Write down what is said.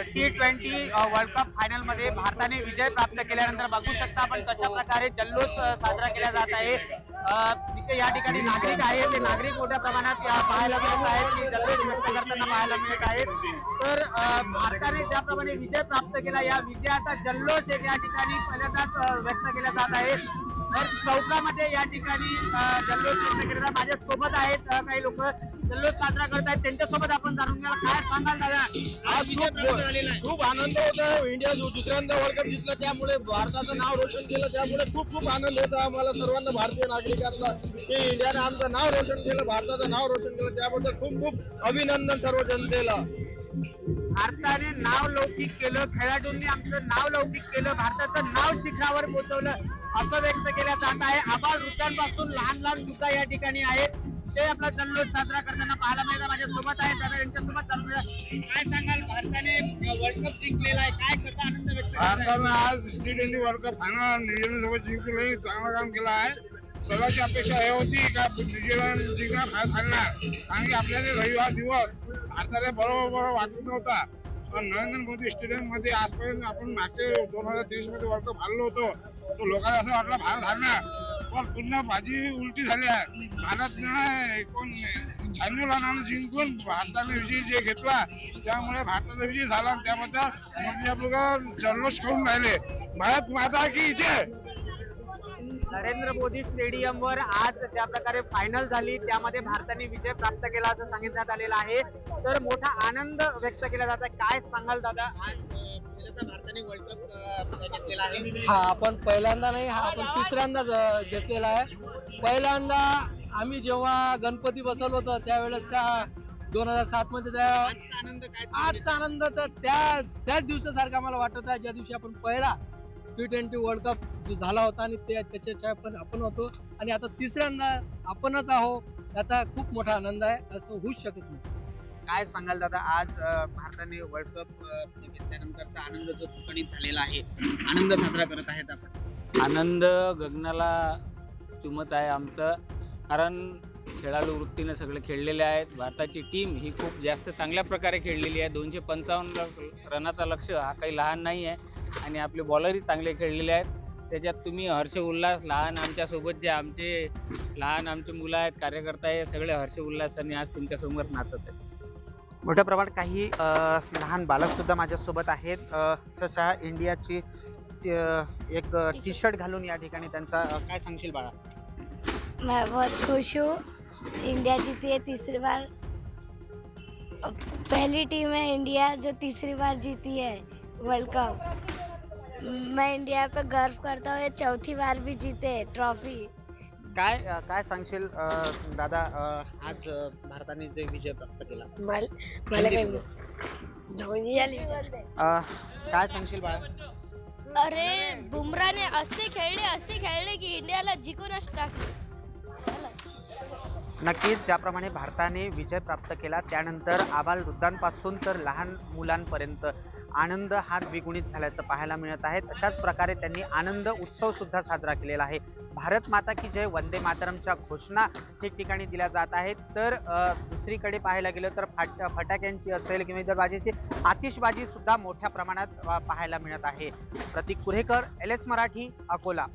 T20 world cup final मध्ये भारताने विजय प्राप्त केल्यानंतर बघू शकता आपण कशा प्रकारे जल्लोष साजरा केला जात आहे। तिथे या ठिकाणी नागरिक आहेत, ते नागरिक मोठ्या प्रमाणात पाहायला मिळत आहेत की जल्लोष व्यक्त करताना पाहायला मिळत आहेत। तर भारताने ज्याप्रमाणे विजय प्राप्त केला, या विजयाचा जल्लोष एक या ठिकाणी पहिल्यांदाच व्यक्त केला जात आहे। तर चौकामध्ये या ठिकाणी जल्लोष व्यक्त केला जात। माझ्या सोबत आहेत काही लोक जल्लोष साजरा करत आहेत, त्यांच्यासोबत आपण जाणून घ्यायला काय सांगाल दादा? आज खूप आनंद होता। इंडिया दुसऱ्यांदा वर्ल्ड कप जिंकला, त्यामुळे भारताचं नाव रोशन केलं, त्यामुळे खूप खूप आनंद होता आम्हाला सर्वांना, भारतीय नागरिकांना, की इंडियाने आमचं नाव रोशन केलं, भारताचं नाव रोशन केलं, त्याबद्दल खूप खूप अभिनंदन सर्व जनतेला। भारताने नाव लौकिक केलं, खेळाडूंनी आमचं नाव लौकिक केलं, भारताचं नाव शिखरावर पोहोचवलं असं व्यक्त केलं जात आहे। आबालवृद्धांपासून लहान लहान सुद्धा या ठिकाणी आहेत, ते आपला जल्लोष साजरा करताना पाहायला मिळतात। माझ्या सोबत आहेत दादा, यांच्यासोबत जाणून काय सांगाल? भारताने वर्ल्ड कप जिंकलेला आहे, काय कसा आनंद व्यक्त करताय? भारतानं आज T20 world cup final New Zealand सोबत जिंकले, चांगलं काम केलं आहे। सर्वांची अपेक्षा हे होती का न्यूझीलंड जिंकणार कारण की आपल्याला रविवार दिवस भारताला बरोबर वाटत नव्हता, पण नरेंद्र मोदी स्टेडियम मध्ये आजपर्यंत आपण मागचे 2023 मध्ये वर्ल्ड कप हरलो होतो, तो लोकांना असं वाटलं भारत हरणार, पण पुन्हा बाजी उलटी झाली आहे। भारतनं 96 रनानं जिंकून भारताने विजय जे घेतला, त्यामुळे भारताचा विजय झाला, त्याबद्दल मोदी आपल्याला जल्लोष करून राहिले। भारत माता की जय। नरेंद्र मोदी स्टेडियमवर आज ज्या प्रकारे फायनल झाली, त्यामध्ये भारताने विजय प्राप्त केला असं सांगितण्यात आलेलं आहे, तर मोठा आनंद व्यक्त केला जात आहे। काय सांगाल दादा? आज पहिल्यांदा भारताने वर्ल्ड कप घेतलेला आहे। हा आपण पहिल्यांदा नाही, हा आपण तिसऱ्यांदा घेतलेला आहे। पहिल्यांदा आम्ही जेव्हा गणपती बसवलं होतं त्यावेळेस त्या 2007 मध्ये त्या आजचा आनंद तर त्याच दिवसासारखा मला वाटत आहे, ज्या दिवशी आपण पहिला T20 वर्ल्ड कप जो झाला होता आणि त्याच्या पण आपण होतो, आणि आता तिसऱ्यांदा आपणच आहोत, त्याचा खूप मोठा आनंद आहे, असं होऊच शकत नाही। काय सांगाल दादा? आज भारताने वर्ल्ड कप घेतल्यानंतरचा आनंद जो दुप्पटीत झालेला आहे, आनंद साजरा करत आहेत आपण। आनंद गगनाला चुमत आहे आमचं, कारण खेळाडू वृत्तीने सगळे खेळलेले आहेत। भारताची टीम ही खूप जास्त चांगल्या प्रकारे खेळलेली आहे। 255 रनाचा लक्ष्य हा काही लहान नाही आहे, आणि आपले बॉलरही चांगले खेळलेले आहेत। त्याच्यात तुम्ही हर्ष उल्हास, लहान आमच्यासोबत जे आमचे मुलं आहेत, कार्यकर्ता आहे, सगळे हर्ष उल्हासाने आज तुमच्यासमोर नाचत आहेत। मोठ्या प्रमाणात काही लहान बालक सुद्धा माझ्यासोबत आहेत। अक्षरशः इंडियाची एक टी शर्ट घालून या ठिकाणी त्यांचा काय सांगशील बाळा? मैं बहुत खुश हूँ, इंडिया जीती है तीसरी बार। पहली टीम है इंडिया जो तीसरी बार जीती है वर्ल्ड कप। मैं इंडिया पे गर्व करता हूँ, ये चौथी बार भी जीते ट्रॉफी। काय सांगशील दादा? आज भारताने जे विजय प्राप्त केला, काय सांगशील बाळा? अरे बुमराने असे खेळले की इंडियाला जिंकूनच टाकले। नक्कीच ज्याप्रमाणे भारताने विजय प्राप्त केला, त्यानंतर आबालवृद्धांपासून तर लहान मुलांपर्यंत आनंद हा द्विगुणित झाल्याचं पाहायला मिळत आहे। अशाच प्रकारे त्यांनी आनंद उत्सव सुद्धा साजरा केलेला आहे। भारत माता की जय, वंदे मातरमच्या घोषणा ठिकठिकाणी दिल्या जात आहेत। तर दुसरीकडे पाहायला गेलं तर फटाक्यांची असेल किंवा इतर बाजीची आतिषबाजी सुद्धा मोठ्या प्रमाणात पाहायला मिळत आहे। प्रतीक कुरेकर, LS मराठी, अकोला।